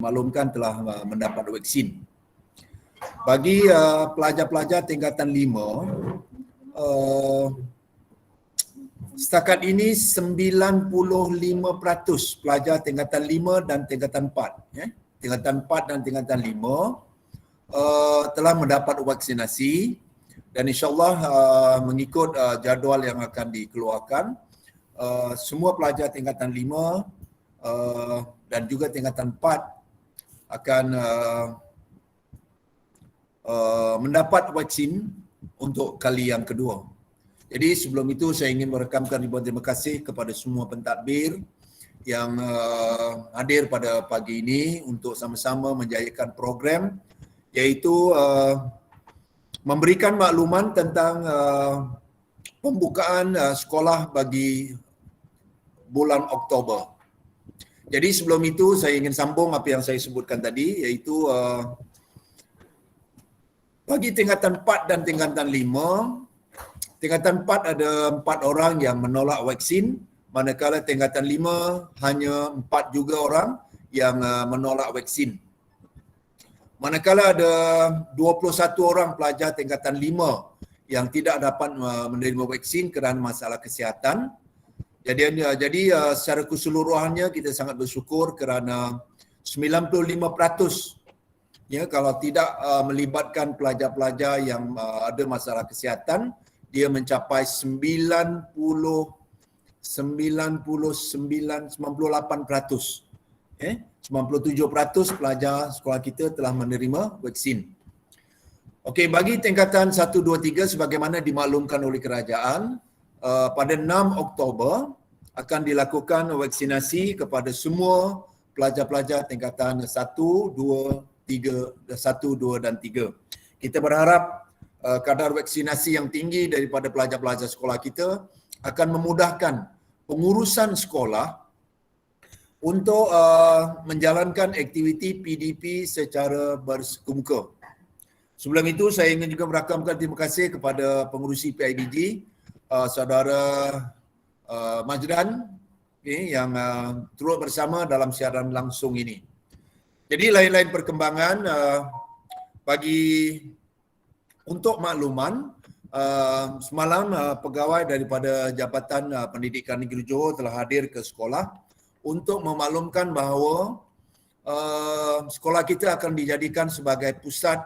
maklumkan telah mendapat vaksin. Bagi pelajar-pelajar tingkatan 5, setakat ini 95% pelajar tingkatan 5 dan tingkatan 4, tingkatan 4 dan tingkatan 5 telah mendapat vaksinasi, dan insyaAllah mengikut jadual yang akan dikeluarkan, semua pelajar tingkatan 5 dan juga tingkatan 4 akan mendapat vaksin untuk kali yang kedua. Jadi sebelum itu saya ingin merekamkan ribuan terima kasih kepada semua pentadbir yang hadir pada pagi ini untuk sama-sama menjayakan program, iaitu memberikan makluman tentang pembukaan sekolah bagi bulan Oktober. Jadi sebelum itu saya ingin sambung apa yang saya sebutkan tadi, iaitu bagi tingkatan 4 dan tingkatan 5, tingkatan 4 ada 4 orang yang menolak vaksin, manakala tingkatan 5 hanya 4 juga orang yang menolak vaksin. Manakala ada 21 orang pelajar tingkatan 5 yang tidak dapat menerima vaksin kerana masalah kesihatan. Jadi secara keseluruhannya kita sangat bersyukur kerana 95% ya, kalau tidak melibatkan pelajar-pelajar yang ada masalah kesihatan, dia mencapai 98%. 97% pelajar sekolah kita telah menerima vaksin. Okey, bagi tingkatan 1, 2, 3 sebagaimana dimaklumkan oleh kerajaan, pada 6 Oktober akan dilakukan vaksinasi kepada semua pelajar-pelajar tingkatan 1, 2, 3 dan 3. Kita berharap kadar vaksinasi yang tinggi daripada pelajar-pelajar sekolah kita akan memudahkan pengurusan sekolah untuk menjalankan aktiviti PDP secara bersemuka. Sebelum itu saya ingin juga merakamkan terima kasih kepada pengurusi PIBG, saudara Majdan, yang turut bersama dalam siaran langsung ini. Jadi lain-lain perkembangan untuk makluman, semalam pegawai daripada Jabatan Pendidikan Negeri Johor telah hadir ke sekolah untuk memaklumkan bahawa sekolah kita akan dijadikan sebagai pusat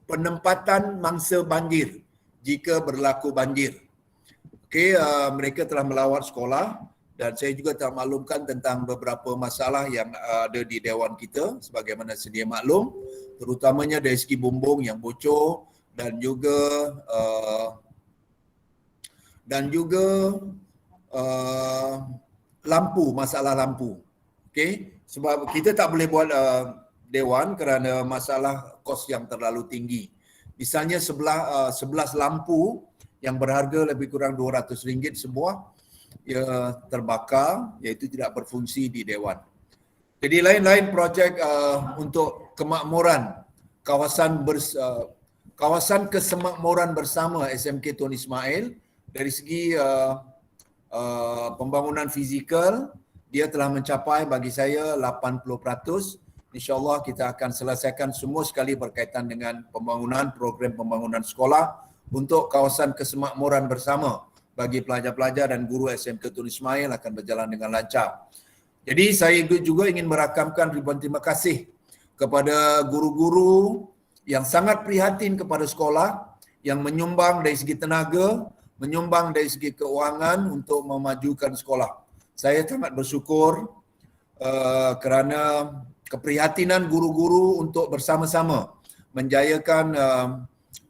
penempatan mangsa banjir jika berlaku banjir. Okey, mereka telah melawat sekolah dan saya juga telah maklumkan tentang beberapa masalah yang ada di Dewan kita sebagaimana sedia maklum, terutamanya dari segi bumbung yang bocor dan juga lampu, masalah lampu. Okey, sebab kita tak boleh buat Dewan kerana masalah kos yang terlalu tinggi. Misalnya 11 lampu yang berharga lebih kurang RM200 sebuah, ia terbakar, iaitu tidak berfungsi di Dewan. Jadi lain-lain projek untuk kemakmuran kawasan kesemakmuran bersama SMK Tun Ismail dari segi pembangunan fizikal, dia telah mencapai bagi saya 80%. InsyaAllah kita akan selesaikan semua sekali berkaitan dengan program pembangunan sekolah untuk kawasan kesemakmuran bersama bagi pelajar-pelajar dan guru SMK Tun Ismail akan berjalan dengan lancar. Jadi saya juga ingin merakamkan ribuan terima kasih kepada guru-guru yang sangat prihatin kepada sekolah, yang menyumbang dari segi tenaga, menyumbang dari segi keuangan untuk memajukan sekolah. Saya sangat bersyukur kerana keprihatinan guru-guru untuk bersama-sama menjayakan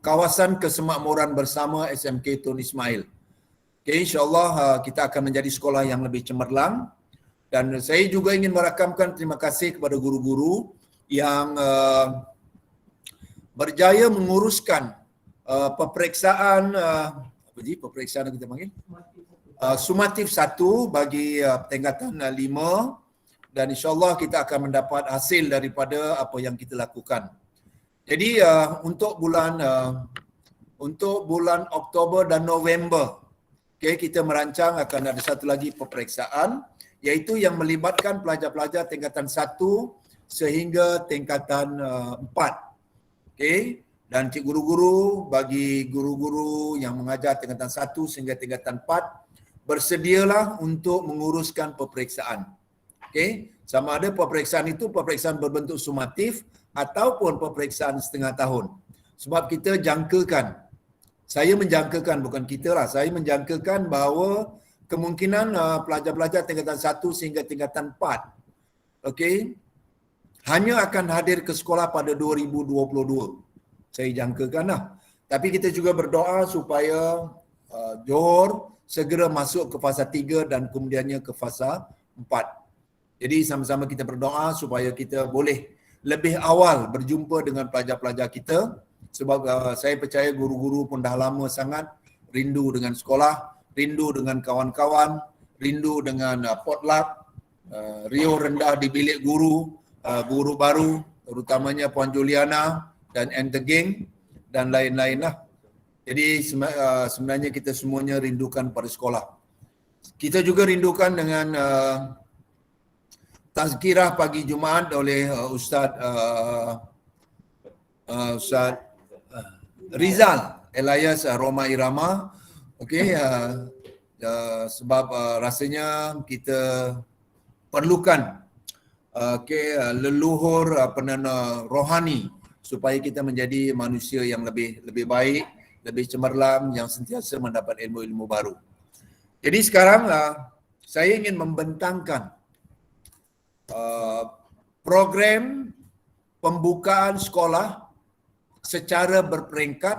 kawasan kesemakmuran bersama SMK Tun Ismail. Okay, insyaAllah kita akan menjadi sekolah yang lebih cemerlang, dan saya juga ingin merakamkan terima kasih kepada guru-guru yang berjaya menguruskan peperiksaan peperiksaan kita panggil sumatif 1 bagi tingkatan 5, dan insyaAllah kita akan mendapat hasil daripada apa yang kita lakukan. Jadi untuk bulan Oktober dan November, okay, kita merancang akan ada satu lagi peperiksaan iaitu yang melibatkan pelajar-pelajar tingkatan 1 sehingga tingkatan 4. Okey, dan cik guru-guru, bagi guru-guru yang mengajar tingkatan 1 sehingga tingkatan 4, bersedialah untuk menguruskan peperiksaan. Okey, sama ada peperiksaan itu peperiksaan berbentuk sumatif ataupun peperiksaan setengah tahun. Sebab kita jangkakan, saya menjangkakan, bukan kita lah, saya menjangkakan bahawa kemungkinan pelajar-pelajar tingkatan 1 sehingga tingkatan 4, okey, hanya akan hadir ke sekolah pada 2022. Saya jangkakan lah. Tapi kita juga berdoa supaya Johor segera masuk ke fasa 3 dan kemudiannya ke fasa 4. Jadi sama-sama kita berdoa supaya kita boleh lebih awal berjumpa dengan pelajar-pelajar kita, sebab saya percaya guru-guru pun dah lama sangat rindu dengan sekolah, rindu dengan kawan-kawan, rindu dengan potluck, riuh rendah di bilik guru, guru baru, terutamanya Puan Juliana dan the gang dan lain-lain lah. Jadi sebenarnya kita semuanya rindukan pada sekolah. Kita juga rindukan dengan tazkirah pagi Jumaat oleh Ustaz Rizal Elias Roma Irama. Okey, sebab rasanya kita perlukan leluhur rohani supaya kita menjadi manusia yang lebih baik, lebih cemerlang, yang sentiasa mendapat ilmu-ilmu baru. Jadi sekarang saya ingin membentangkan program pembukaan sekolah secara berperingkat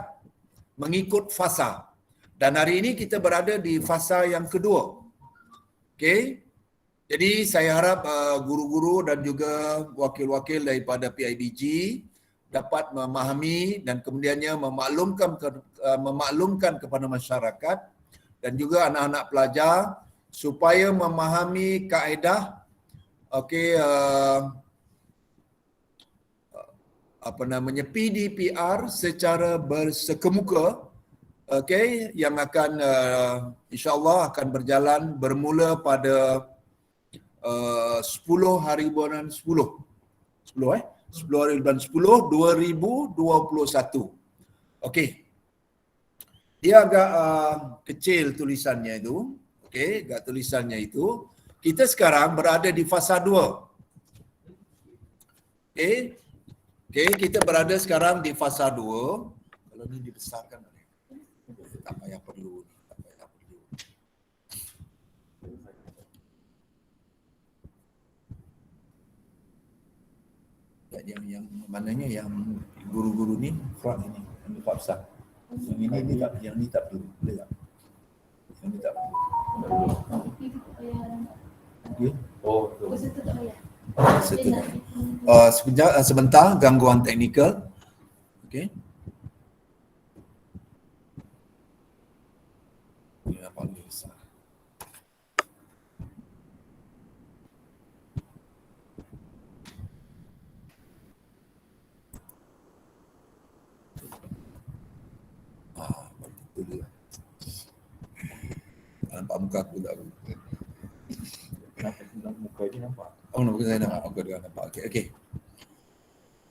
mengikut fasa. Dan hari ini kita berada di fasa yang kedua. Okey. Jadi saya harap guru-guru dan juga wakil-wakil daripada PIBG dapat memahami dan kemudiannya memaklumkan kepada masyarakat dan juga anak-anak pelajar supaya memahami kaedah PDPR secara bersekemuka, yang akan insya-Allah akan berjalan bermula pada 10 hari bulan 10 hari bulan 10 2021. Okey. Dia agak kecil tulisannya itu. Okey, agak tulisannya itu. Kita sekarang berada di fasa 2. Okey. Okey, kita berada sekarang di fasa 2. Kalau ni dibesarkan tak payah perlu. Yang mananya yang guru-guru ni front ini, yang lepas besar. Yang ni tak perlu. Boleh tak? Yang ni tak perlu. Okey. Oh, betul. Sebentar gangguan teknikal. Okey. Ya, paling besar. Nampak muka aku tak? Muka dia nampak. Oh, muka saya nampak. Muka dia nampak. Okey.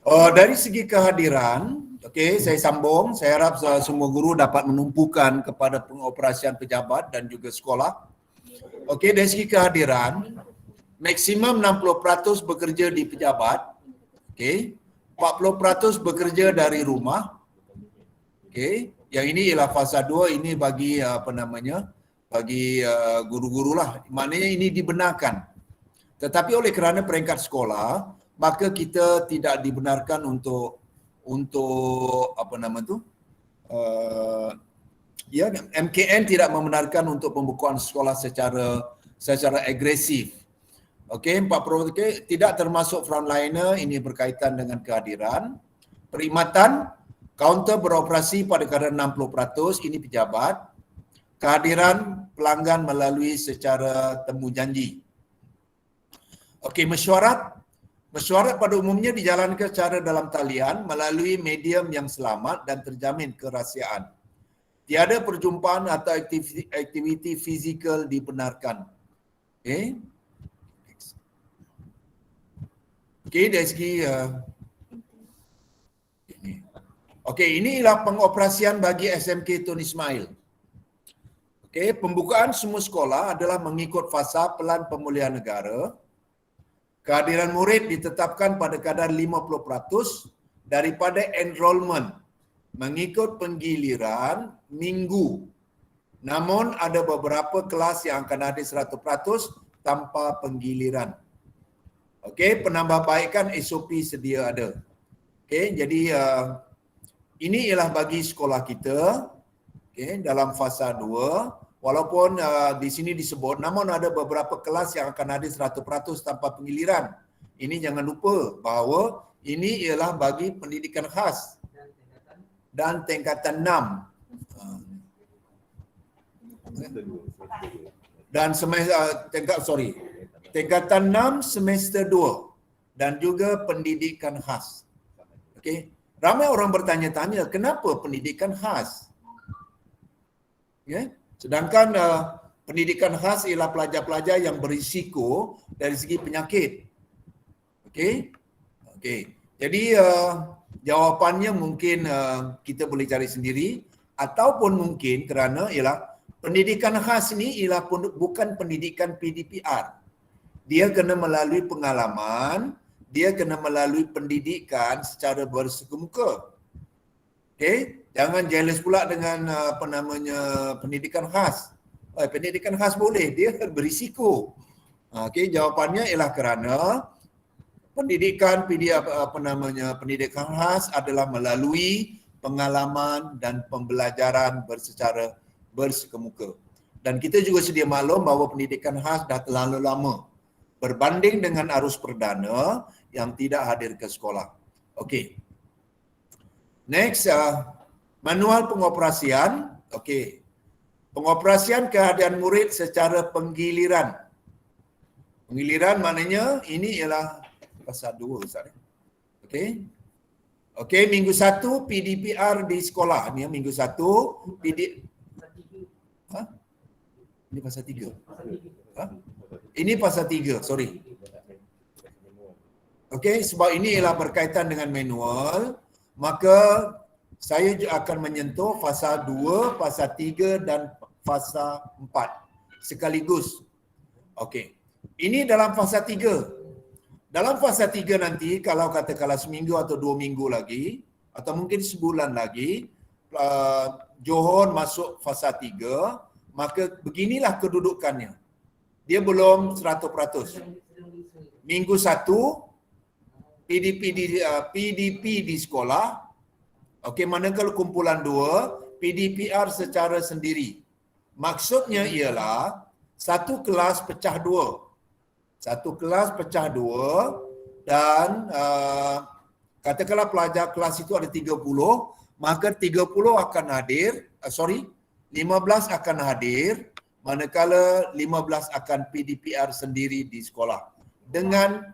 Dari segi kehadiran, saya sambung. Saya harap semua guru dapat menumpukan kepada pengoperasian pejabat dan juga sekolah. Okey, dari segi kehadiran, maksimum 60% bekerja di pejabat. Okey. 40% bekerja dari rumah. Okey. Yang ini ialah fasa 2, ini bagi bagi guru-guru lah. Maknanya ini dibenarkan. Tetapi oleh kerana peringkat sekolah, maka kita tidak dibenarkan untuk MKN tidak membenarkan untuk pembukaan sekolah secara agresif. Okey, 40% tidak termasuk frontliner, ini berkaitan dengan kehadiran. Perkhidmatan kaunter beroperasi pada kadar 60%, ini pejabat. Kehadiran pelanggan melalui secara temu janji. Okey, mesyuarat. Mesyuarat pada umumnya dijalankan secara dalam talian melalui medium yang selamat dan terjamin kerahsiaan. Tiada perjumpaan atau aktiviti fizikal dibenarkan. Okey. Okey, dari segi ini. Okey, inilah pengoperasian bagi SMK Tun Ismail. Okey, pembukaan semua sekolah adalah mengikut fasa Pelan Pemulihan Negara. Kehadiran murid ditetapkan pada kadar 50% daripada enrollment mengikut penggiliran minggu. Namun ada beberapa kelas yang akan hadir 100% tanpa penggiliran. Okey, penambahbaikan SOP sedia ada. Okey, jadi ini ialah bagi sekolah kita, okey, dalam fasa 2. Walaupun di sini disebut, namun ada beberapa kelas yang akan hadir 100% tanpa penggiliran. Ini jangan lupa bahawa ini ialah bagi pendidikan khas dan tingkatan 6. Dan tingkatan 6 semester 2 dan juga pendidikan khas. Okey. Ramai orang bertanya-tanya, kenapa pendidikan khas? Ya, sedangkan pendidikan khas ialah pelajar-pelajar yang berisiko dari segi penyakit. Okey. Okey. Jadi jawapannya mungkin kita boleh cari sendiri ataupun mungkin kerana ialah pendidikan khas ni ialah bukan pendidikan PDPR. Dia kena melalui pengalaman, dia kena melalui pendidikan secara bersekemuka. Okey, jangan jealous pula dengan pendidikan khas. Pendidikan khas boleh, dia berisiko. Okey, jawapannya ialah kerana pendidikan pendidikan khas adalah melalui pengalaman dan pembelajaran secara bersekemuka. Dan kita juga sedia maklum bahawa pendidikan khas dah terlalu lama berbanding dengan arus perdana yang tidak hadir ke sekolah. Okey. Next, manual pengoperasian. Okey. Pengoperasian kehadiran murid secara penggiliran. Penggiliran maknanya ini ialah pasal 2 Ustaz. Okey. Okey, minggu 1 PDPR di sekolah. Ni minggu 1 Ini pasal 3. Ini pasal 3, sorry. Okey, sebab ini ialah berkaitan dengan manual, maka saya akan menyentuh fasa 2, fasa 3 dan fasa 4 sekaligus. Okey. Ini dalam fasa 3. Dalam fasa 3 nanti, kalau katakanlah seminggu atau 2 minggu lagi, atau mungkin sebulan lagi, Johor masuk fasa 3, maka beginilah kedudukannya. Dia belum 100%. Minggu 1, PDP di sekolah. Okey, manakala kumpulan 2, PDPR secara sendiri. Maksudnya ialah satu kelas pecah 2. Satu kelas pecah 2 dan katakanlah pelajar kelas itu ada 30, maka 30 akan hadir, 15 akan hadir, manakala 15 akan PDPR sendiri di sekolah. Dengan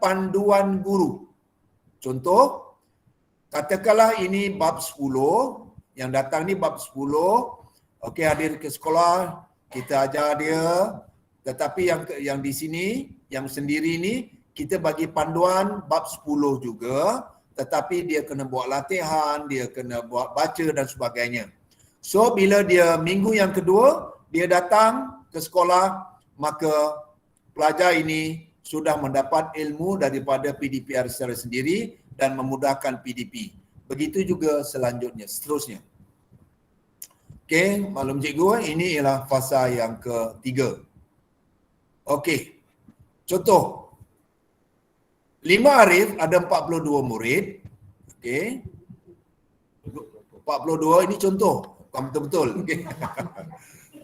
panduan guru. Contoh, katakanlah ini bab 10, yang datang ni bab 10, okey, hadir ke sekolah, kita ajar dia, tetapi yang di sini, yang sendiri ni, kita bagi panduan bab 10 juga, tetapi dia kena buat latihan, dia kena buat baca dan sebagainya. So, bila dia minggu yang kedua, dia datang ke sekolah, maka pelajar ini sudah mendapat ilmu daripada PDPR secara sendiri dan memudahkan PDP. Begitu juga selanjutnya, seterusnya. Okey, maklum cikgu, ini ialah fasa yang ketiga. Okey, contoh. 5 Arif ada 42 murid. Okey. 42 ini contoh. Bukan betul-betul. Okey.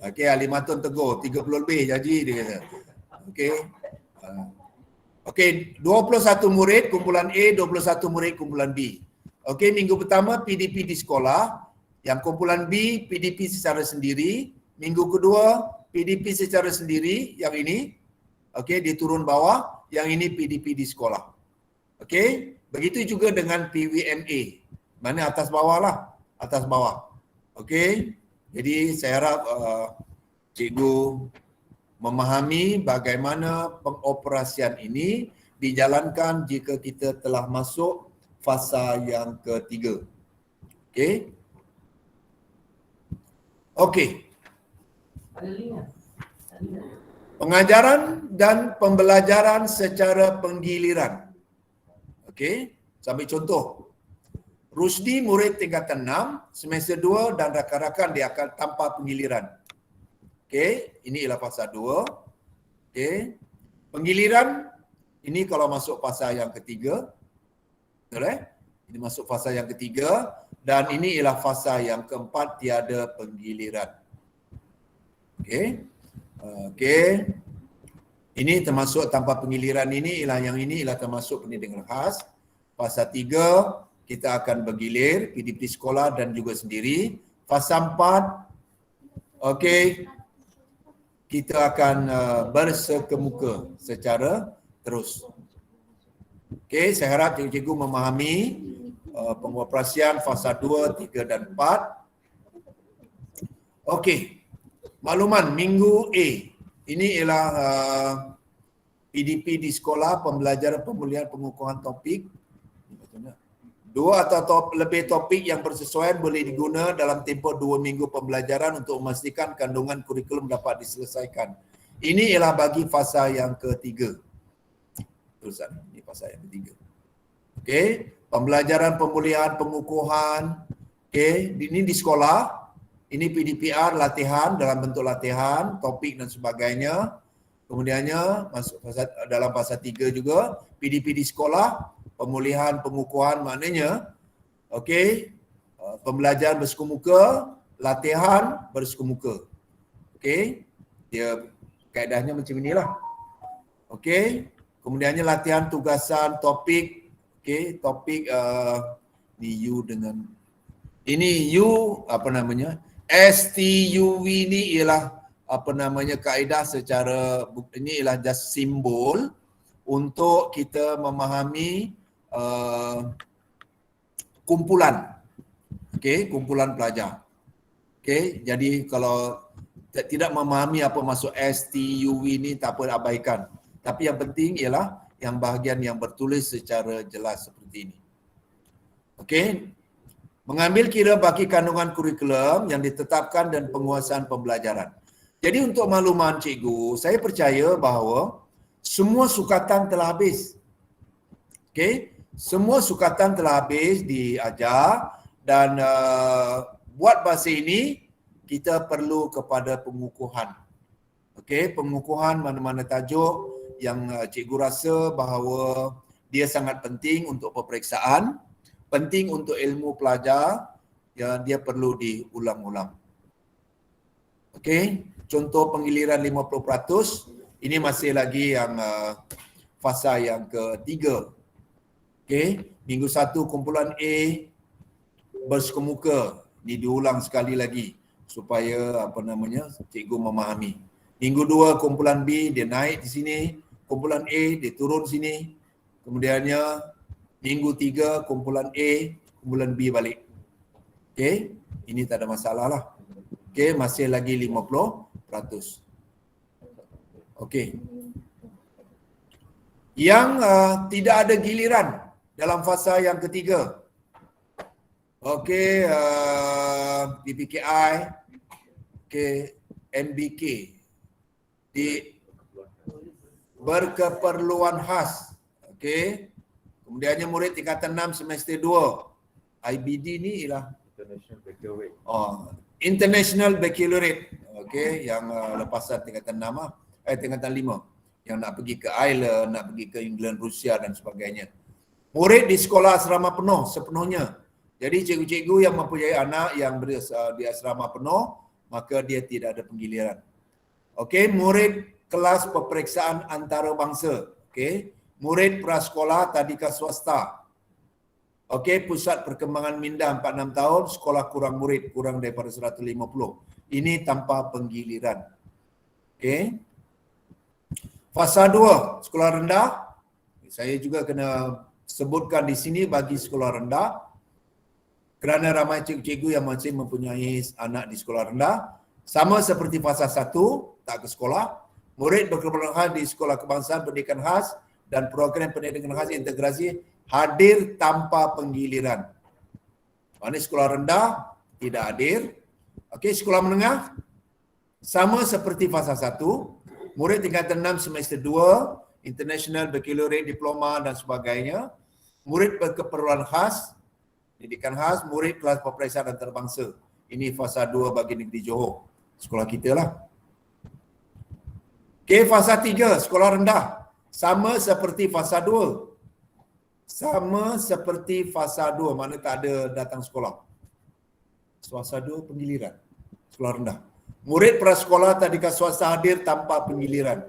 Okey, Alimatun tegur. 30 lebih janji dia kata. Okey. Okey, 21 murid kumpulan A, 21 murid kumpulan B. Okey, minggu pertama PDP di sekolah. Yang kumpulan B, PDP secara sendiri. Minggu kedua, PDP secara sendiri. Yang ini. Okey, dia turun bawah. Yang ini PDP di sekolah. Okey, begitu juga dengan PWMA. Mana atas bawah lah. Atas bawah. Okey, jadi saya harap cikgu memahami bagaimana pengoperasian ini dijalankan jika kita telah masuk fasa yang ketiga. Okey. Okey. Pengajaran dan pembelajaran secara penggiliran. Okey, sambil contoh. Rusdi murid tingkatan 6, semester 2 dan rakan-rakan dia akan tanpa penggiliran. Okey, ini ialah fasa 2. Okey. Penggiliran ini kalau masuk fasa yang ketiga. Betul eh? Ini masuk fasa yang ketiga dan ini ialah fasa yang keempat, tiada penggiliran. Okey. Okey. Ini termasuk tanpa penggiliran ini ialah termasuk pendidikan khas. Fasa 3 kita akan bergilir PDP sekolah dan juga sendiri. Fasa 4 okey, kita akan bersekemuka secara terus. Okey, saya harap cikgu-cikgu memahami pengoperasian fasa 2, 3 dan 4. Okey. Makluman minggu A. Ini ialah PDP di sekolah, pembelajaran pemulihan pengukuhan topik. 2 atau lebih topik yang bersesuaian boleh diguna dalam tempoh 2 minggu pembelajaran untuk memastikan kandungan kurikulum dapat diselesaikan. Ini ialah bagi fasa yang ketiga. Terusan, ini fasa yang ketiga. Okey, pembelajaran pemulihan pengukuhan. Okey, ini di sekolah. Ini PDPR, latihan dalam bentuk latihan, topik dan sebagainya. Kemudiannya masuk dalam fasa 3 juga, PDP di sekolah, pemulihan pengukuhan maknanya, okey, pembelajaran bersekumuka, latihan bersekumuka. Okey, dia kaedahnya macam inilah. Okey, kemudiannya latihan tugasan topik, okey, topik ni U dengan ini U apa namanya? STUV ni ialah apa namanya kaedah secara ini ialah just simbol untuk kita memahami kumpulan. Okey, kumpulan pelajar. Okey, jadi kalau tidak memahami apa maksud STUV ni tak apa, abaikan. Tapi yang penting ialah yang bahagian yang bertulis secara jelas seperti ini. Okey. Mengambil kira bagi kandungan kurikulum yang ditetapkan dan penguasaan pembelajaran. Jadi untuk makluman cikgu, saya percaya bahawa semua sukatan telah habis. Okey, semua sukatan telah habis diajar dan buat bahasa ini kita perlu kepada pengukuhan. Okey, pengukuhan mana-mana tajuk yang cikgu rasa bahawa dia sangat penting untuk peperiksaan. Penting untuk ilmu pelajar, ya, dia perlu diulang-ulang. Okey, contoh penggiliran 50%, ini masih lagi yang fasa yang ketiga. Okey, minggu 1 kumpulan A bersekemuka, ini diulang sekali lagi supaya apa namanya cikgu memahami. Minggu 2 kumpulan B dia naik di sini, kumpulan A dia turun sini. Kemudiannya minggu 3 kumpulan A, kumpulan B balik. Okey, ini tak ada masalah lah. Okey, masih lagi 50%. Okey. Yang tidak ada giliran dalam fasa yang ketiga. Okey, PPKI, okey, MBK di berkeperluan khas. Okey. Kemudiannya murid tingkatan 6 semester 2. IBD ni ialah International Baccalaureate. International Baccalaureate. Okey, yang lepasan tingkatan 6 tingkatan 5 yang nak pergi ke Ireland, nak pergi ke England, Rusia dan sebagainya. Murid di sekolah asrama penuh sepenuhnya. Jadi cikgu-cikgu yang mempunyai anak yang di asrama penuh, maka dia tidak ada penggiliran. Okey, murid kelas peperiksaan antarabangsa. Okey. Murid prasekolah tadika swasta. Okey, pusat perkembangan minda 4-6 tahun, sekolah kurang murid, kurang daripada 150. Ini tanpa penggiliran. Okey. Fasa 2, sekolah rendah. Saya juga kena sebutkan di sini bagi sekolah rendah. Kerana ramai cikgu-cikgu yang masih mempunyai anak di sekolah rendah. Sama seperti fasa 1, tak ke sekolah. Murid berkebutuhan khas di sekolah kebangsaan pendidikan khas dan program pendidikan khas integrasi hadir tanpa penggiliran. Mana sekolah rendah tidak hadir. Okey, sekolah menengah sama seperti fasa 1, murid tingkatan 6 semester 2, international, baccalaureate, diploma dan sebagainya. Murid berkeperluan khas, pendidikan khas, murid kelas peperiksaan antarabangsa. Ini fasa 2 bagi negeri Johor. Sekolah kita lah. Okey, fasa 3, sekolah rendah. Sama seperti fasa 2. Sama seperti fasa 2, mana tak ada datang sekolah. Fasa 2 penggiliran. Sekolah rendah. Murid prasekolah tadika swasta hadir tanpa penggiliran.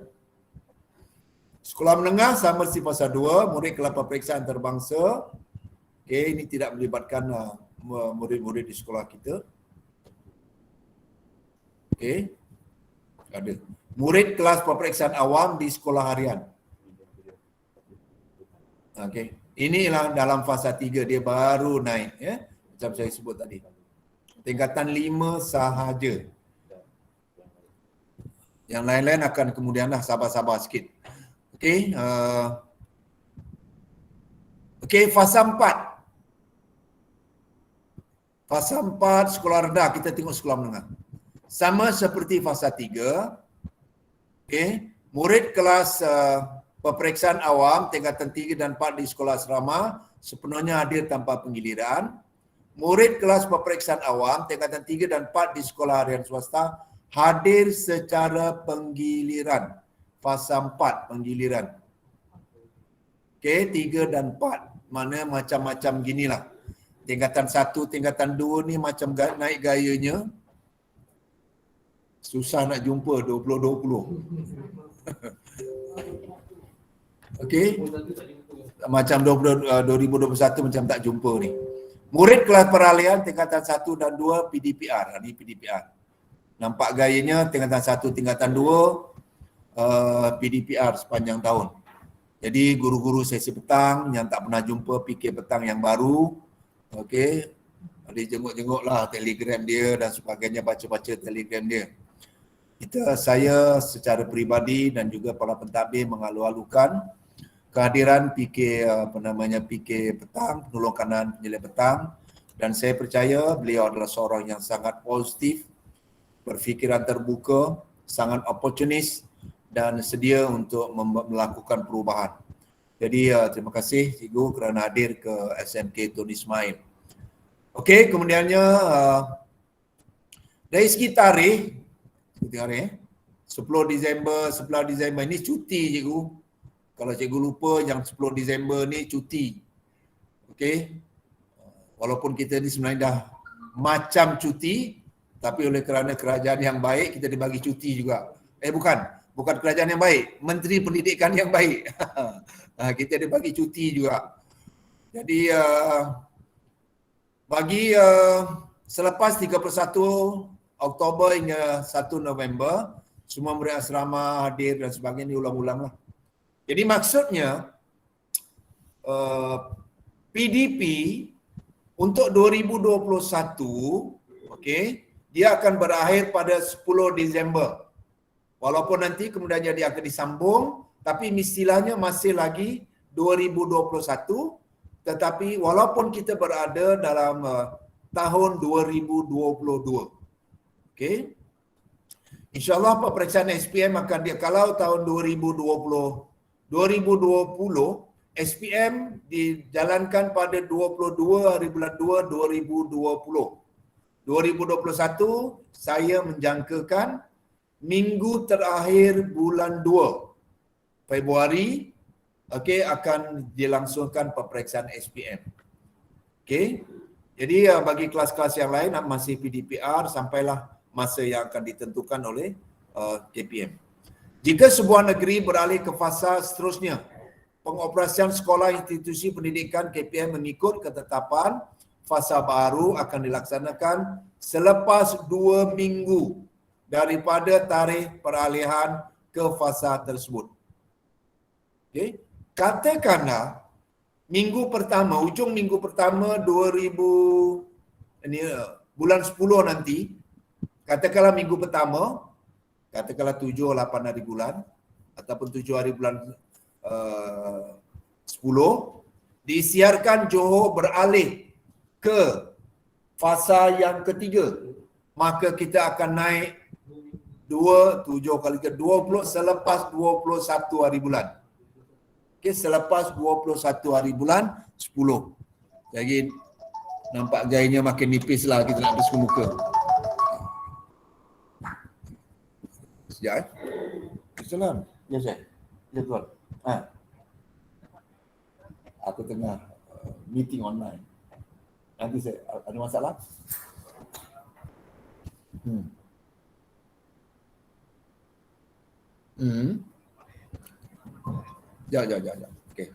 Sekolah menengah sama seperti fasa 2, murid kelas peperiksaan antarabangsa. Okey, ini tidak melibatkan murid-murid di sekolah kita. Okey. Ada. Murid kelas peperiksaan awam di sekolah harian. Okey. Inilah dalam fasa 3 dia baru naik ya. Macam saya sebut tadi. Tingkatan 5 sahaja. Yang lain-lain akan kemudianlah sabar-sabar sikit. Okey, okey, fasa 4. Fasa 4 sekolah rendah, kita tengok sekolah menengah. Sama seperti fasa 3. Okey, murid kelas peperiksaan awam tingkatan 3 dan 4 di sekolah asrama sepenuhnya hadir tanpa penggiliran. Murid kelas peperiksaan awam tingkatan 3 dan 4 di sekolah harian swasta hadir secara penggiliran. Fasa 4 penggiliran. Okey, 3 dan 4. Mana macam-macam ginilah. Tingkatan 1, tingkatan 2 ni macam naik gayanya. Susah nak jumpa 2020. Okey. Macam 2021 macam tak jumpa ni. Murid kelas peralihan tingkatan 1 dan 2 PDPR. Ini PDPR. Nampak gayanya tingkatan 1, tingkatan 2 PDPR sepanjang tahun. Jadi guru-guru sesi petang yang tak pernah jumpa fikir petang yang baru. Okey. Dia jenguk-jenguklah telegram dia dan sebagainya, baca-baca telegram dia. Saya secara peribadi dan juga para pentadbir mengalu-alukan kehadiran PK petang, penolong kanan penyelidik petang, dan saya percaya beliau adalah seorang yang sangat positif, berfikiran terbuka, sangat oportunis dan sedia untuk melakukan perubahan. Jadi terima kasih Cikgu kerana hadir ke SMK Tun Ismail. Okey, kemudiannya dari segi tarikh 10 Disember ini cuti Cikgu. Kalau Cikgu lupa yang 10 Disember ni cuti. Okey. Walaupun kita ni sebenarnya dah macam cuti, tapi oleh kerana kerajaan yang baik kita dibagi cuti juga. Bukan kerajaan yang baik, Menteri Pendidikan yang baik. Kita dibagi cuti juga. Jadi bagi selepas 31 Oktober hingga 1 November, semua murid asrama hadir dan sebagainya diulang-ulang lah. Jadi maksudnya PDP untuk 2021, okey, dia akan berakhir pada 10 Disember. Walaupun nanti kemudiannya dia akan disambung, tapi istilahnya masih lagi 2021, tetapi walaupun kita berada dalam tahun 2022. Okey. InsyaAllah peperiksaan SPM akan dia, kalau tahun 2020 SPM dijalankan pada 22 hari bulan 2 2020. 2021 saya menjangkakan minggu terakhir bulan 2 Februari akan dilangsungkan peperiksaan SPM. Okey. Jadi bagi kelas-kelas yang lain masih PDPR sampailah masa yang akan ditentukan oleh KPM. Jika sebuah negeri beralih ke fasa seterusnya, pengoperasian sekolah institusi pendidikan KPM mengikut ketetapan, fasa baru akan dilaksanakan selepas 2 minggu daripada tarikh peralihan ke fasa tersebut. Okay. Katakanlah ujung minggu pertama 2000 bulan 10 nanti, katakanlah minggu pertama, katakanlah 7-8 hari bulan ataupun 7 hari bulan 10, disiarkan Johor beralih ke fasa yang ketiga, maka kita akan naik 7 kali ke 20 selepas 21 hari bulan. Okey, selepas 21 hari bulan 10. Jadi nampak gayanya makin nipis lah kita nak bersuka muka. Sekejap Salam. Ya saya. Ya tuan. Aku tengah meeting online. Nanti saya ada masalah? Ya. Okey.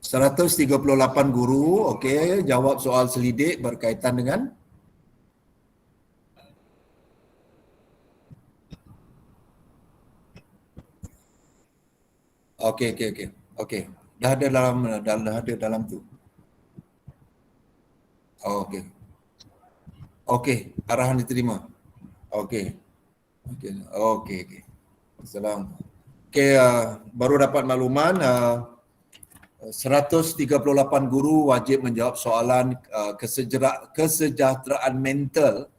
...138 guru, okey, jawab soal selidik berkaitan dengan Okey. Dah ada dalam tu. Okey, arahan diterima. Okey. Salam. Okey, baru dapat makluman 138 guru wajib menjawab soalan kesejahteraan mental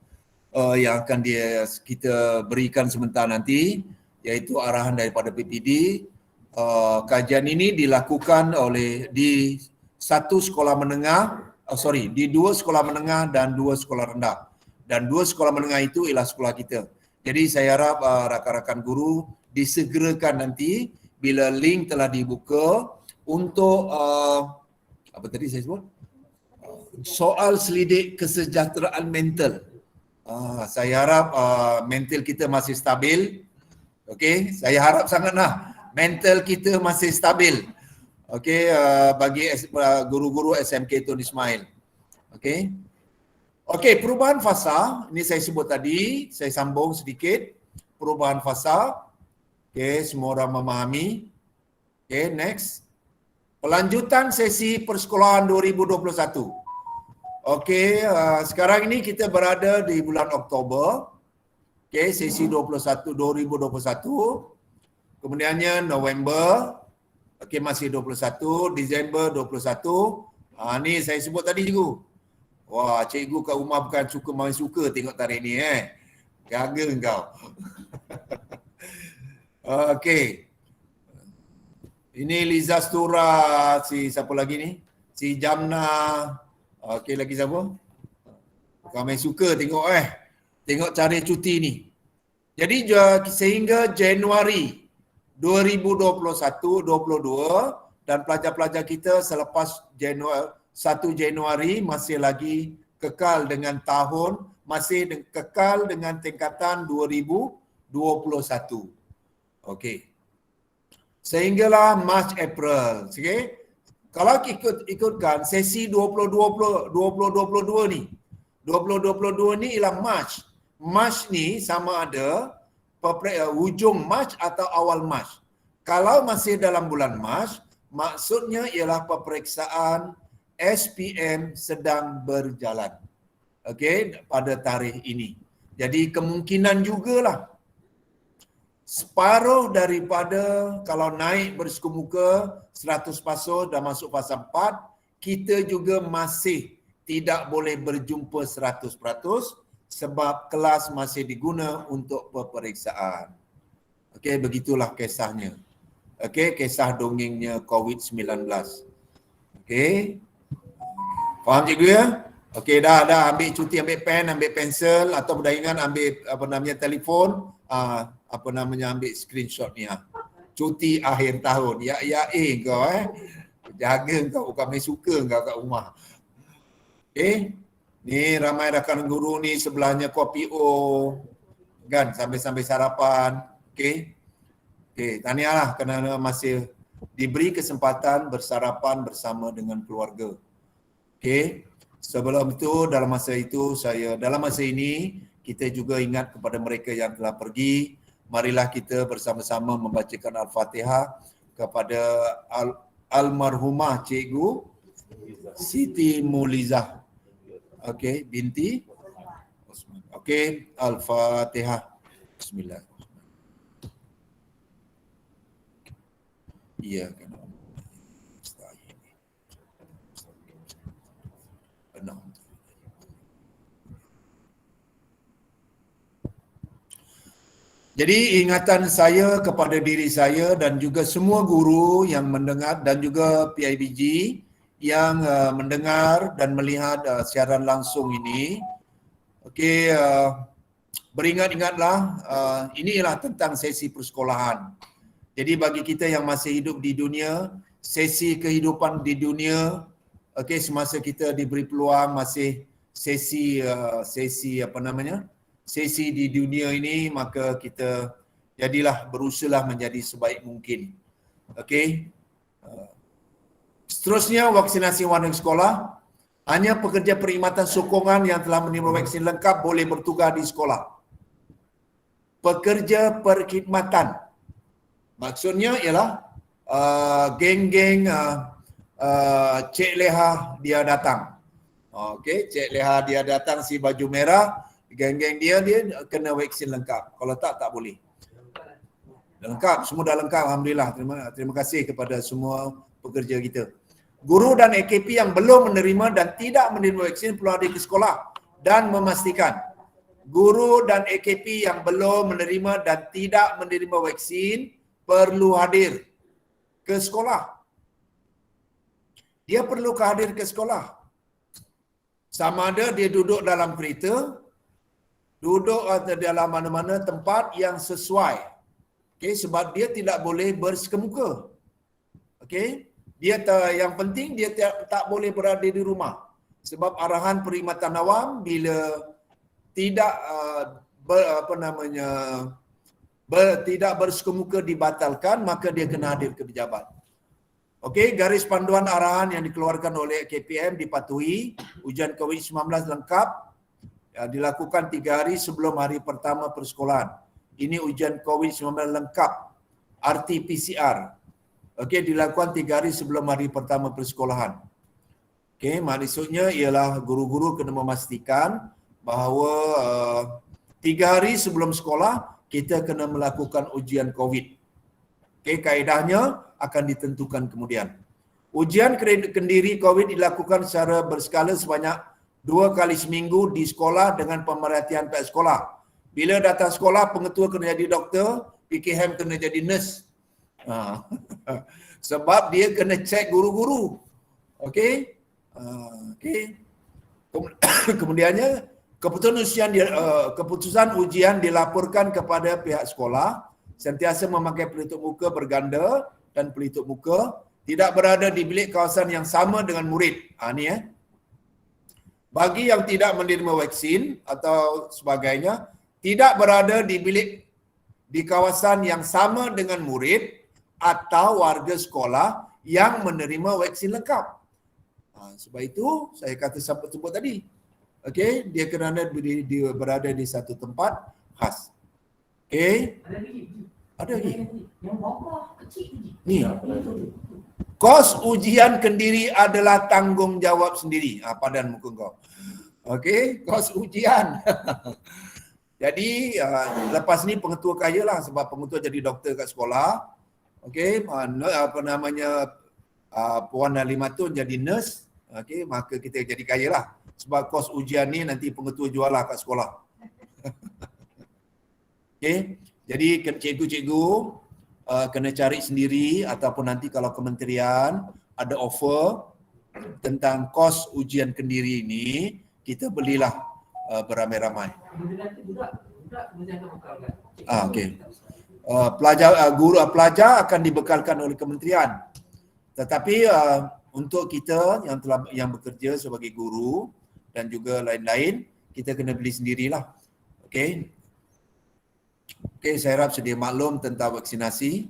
yang akan kita berikan sebentar nanti, iaitu arahan daripada PPD. Kajian ini dilakukan di di 2 sekolah menengah dan 2 sekolah rendah. Dan 2 sekolah menengah itu ialah sekolah kita. Jadi saya harap rakan-rakan guru disegerakan nanti bila link telah dibuka untuk apa tadi saya sebut? Soal selidik kesejahteraan mental. Saya harap mental kita masih stabil. Okey, saya harap sangatlah mental kita masih stabil. Okey, bagi guru-guru SMK Tun Ismail. Okey, perubahan fasa, ini saya sebut tadi, saya sambung sedikit. Perubahan fasa. Okey, semua orang memahami. Okey, next. Pelanjutan sesi persekolahan 2021. Okey, sekarang ini kita berada di bulan Oktober. Okey, sesi 2021. Kemudiannya November. Okey, masih 21, Disember 21. Ni saya sebut tadi cikgu. Wah, cikgu kat rumah bukan main suka tengok tarikh ni Jaga engkau. Okey. Ini Liza Stura, si siapa lagi ni? Si Jamna. Okey, lagi siapa? Bukan main suka tengok tarikh cuti ni. Jadi sehingga Januari 2021-22 dan pelajar-pelajar kita selepas 1 Januari masih lagi kekal dengan kekal dengan tingkatan 2021. Okey. Sehinggalah Mac April, okey. Kalau ikutkan sesi 2022 ni. 2022 ni ialah Mac. Mac ni sama ada hujung Mac atau awal Mac. Kalau masih dalam bulan Mac, maksudnya ialah peperiksaan SPM sedang berjalan. Okey, pada tarikh ini. Jadi kemungkinan jugalah separuh daripada kalau naik bersuku muka 100 pasus dah masuk fasa 4, kita juga masih tidak boleh berjumpa 100% sebab kelas masih diguna untuk peperiksaan. Okey, begitulah kisahnya. Okey, kisah dongengnya COVID-19. Okey. Faham cikgu ya? Okey, dah ambil cuti, ambil pen, ambil pensel atau berdaingan ambil telefon, ambil screenshot ni Cuti akhir tahun. Kau jaga kau bukan main suka kau kat rumah. Okey. Ni ramai rakan guru ni sebelahnya kopi kan sambil sarapan. Okey. Tahniahlah kerana masih diberi kesempatan bersarapan bersama dengan keluarga. Okey. Sebelum itu dalam masa ini kita juga ingat kepada mereka yang telah pergi. Marilah kita bersama-sama membacakan Al-Fatihah kepada almarhumah cikgu Siti Mulizah. Okey, binti Osman. Okey, Al-Fatihah. Bismillah. Iya kan. Jadi ingatan saya kepada diri saya dan juga semua guru yang mendengar dan juga PIBG yang mendengar dan melihat siaran langsung ini. Okey, beringat-ingatlah, ini ialah tentang sesi persekolahan. Jadi bagi kita yang masih hidup di dunia, sesi kehidupan di dunia, okey, semasa kita diberi peluang masih sesi sesi di dunia ini, maka kita jadilah berusahalah menjadi sebaik mungkin. Okey. Seterusnya, vaksinasi warga sekolah. Hanya pekerja perkhidmatan sokongan yang telah menerima vaksin lengkap boleh bertugas di sekolah. Pekerja perkhidmatan. Maksudnya ialah geng-geng Cik Leha dia datang. Okey, Cik Leha dia datang si baju merah, geng-geng dia kena vaksin lengkap. Kalau tak boleh. Lengkap, semua dah lengkap, alhamdulillah. Terima kasih kepada semua pekerja kita. Guru dan AKP yang belum menerima dan tidak menerima vaksin perlu hadir ke sekolah dan memastikan guru dan AKP yang belum menerima dan tidak menerima vaksin perlu hadir ke sekolah. Dia perlu hadir ke sekolah. Sama ada dia duduk dalam kereta, duduk dalam mana-mana tempat yang sesuai. Okey, sebab dia tidak boleh bersekemuka. Okey, yang penting dia tak boleh berada di rumah. Sebab arahan perkhidmatan awam bila tidak tidak bersekemuka dibatalkan, maka dia kena hadir ke pejabat. Okey, garis panduan arahan yang dikeluarkan oleh KPM dipatuhi. Ujian COVID-19 lengkap dilakukan 3 hari sebelum hari pertama persekolahan. Ini ujian COVID-19 lengkap, RT-PCR. Okey, dilakukan 3 hari sebelum hari pertama persekolahan. Okey, maksudnya ialah guru-guru kena memastikan bahawa 3 hari sebelum sekolah kita kena melakukan ujian COVID. Okey, kaedahnya akan ditentukan kemudian. Ujian kendiri COVID dilakukan secara berskala sebanyak 2 kali seminggu di sekolah dengan pemerhatian pihak sekolah. Bila datang sekolah, pengetua kena jadi doktor, PKM kena jadi nurse. Sebab dia kena cek guru-guru. Okey. Okey. Kemudiannya keputusan ujian dilaporkan kepada pihak sekolah, sentiasa memakai pelitup muka berganda dan pelitup muka, tidak berada di bilik kawasan yang sama dengan murid. Bagi yang tidak menerima vaksin atau sebagainya, tidak berada di bilik di kawasan yang sama dengan murid atau warga sekolah yang menerima vaksin lengkap. Sebab itu saya kata sebut tadi. Okey, dia kerana dia berada di satu tempat khas. Okey. Ada lagi. Yang bawah kecil ni. Kos ujian kendiri adalah tanggungjawab sendiri. Padan muka kau. Okey, kos ujian. Jadi lepas ni pengetua kaya lah sebab pengetua jadi doktor kat sekolah. Okey, Puan Halimatun jadi nurse. Okey, maka kita jadi kaya lah. Sebab kos ujian ni nanti pengetua jual lah kat sekolah. Okey, jadi cikgu-cikgu kena cari sendiri ataupun nanti kalau kementerian ada offer tentang kos ujian kendiri ini, kita belilah beramai-ramai. Okey. Pelajar akan dibekalkan oleh kementerian. Tetapi untuk kita yang bekerja sebagai guru dan juga lain-lain, kita kena beli sendirilah. Okey. Okey, saya harap sedia maklum tentang vaksinasi.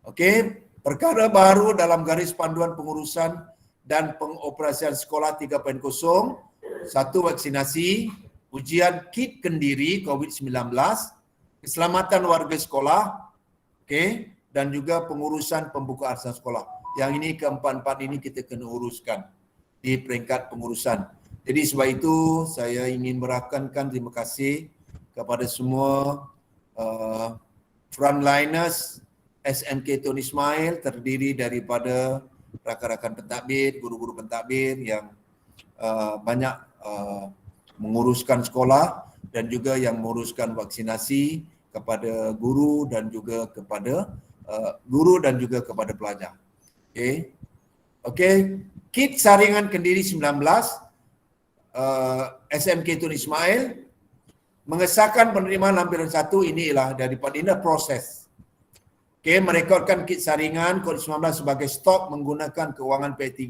Okey, perkara baru dalam garis panduan pengurusan dan pengoperasian sekolah 3.0, 1 vaksinasi, ujian kit kendiri COVID-19, keselamatan warga sekolah, okey, dan juga pengurusan pembukaan sekolah. Yang ini keempat-empat ini kita kena uruskan. di peringkat pengurusan. Jadi sebab itu saya ingin merakamkan terima kasih kepada semua frontliners SMK Tun Ismail, terdiri daripada rakan-rakan pentadbir, guru-guru pentadbir yang banyak menguruskan sekolah dan juga yang menguruskan vaksinasi kepada guru dan juga kepada pelajar. Okey. Kit saringan Kendiri 19 SMK Tun Ismail mengesahkan penerimaan lampiran 1 ini ialah daripada ini proses. Okey, merekodkan kit saringan COVID-19 sebagai stok menggunakan keuangan P3,